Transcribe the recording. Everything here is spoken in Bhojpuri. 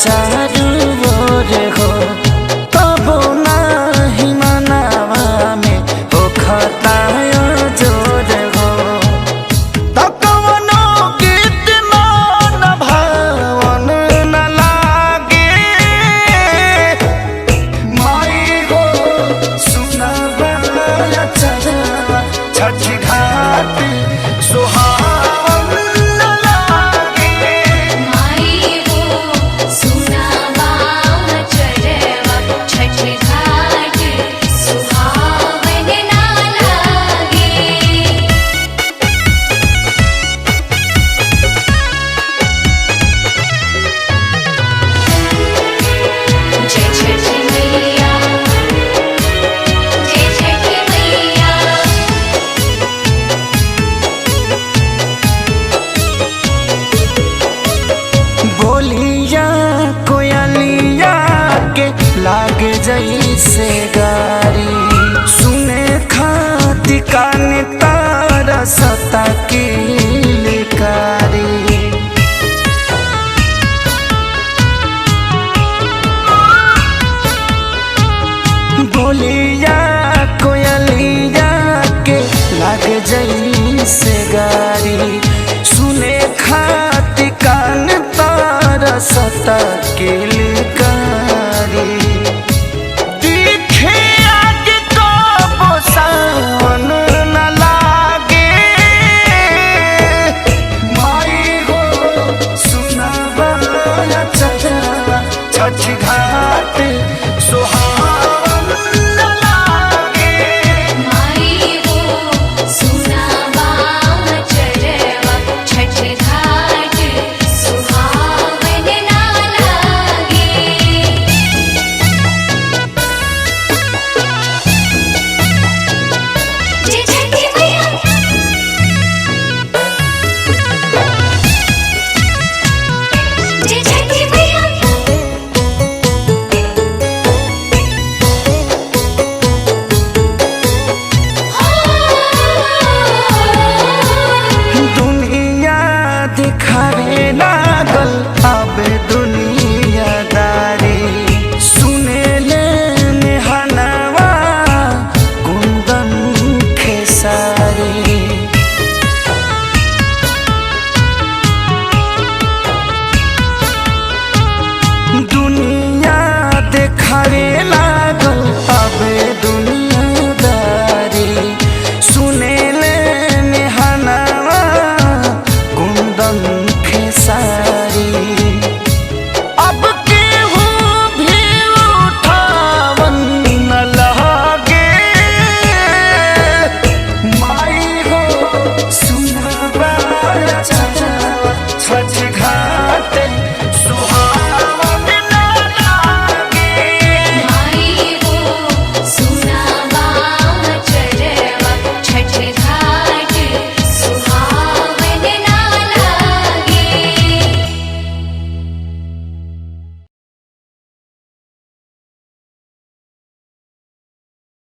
चारू ओर हो तबो नाही मनावा में हो खतायो जोर हो। तकवनो गीत मन भावन न लागे माई हो सुनबा चरवा छठ घाट सुहावन न लागे। माई हो सुनावा चरवा छठ घाट सुहावन ना लागे। जय छठ मैया जय छठ मैया। बोलिया कोयलिया के लागे जैसे गारी सुने खाती कान तारा सता की लिकारी। बोलिया कोयलिया के लागे जैसे गारी सुने खाती कान तारा सता की लिकारी।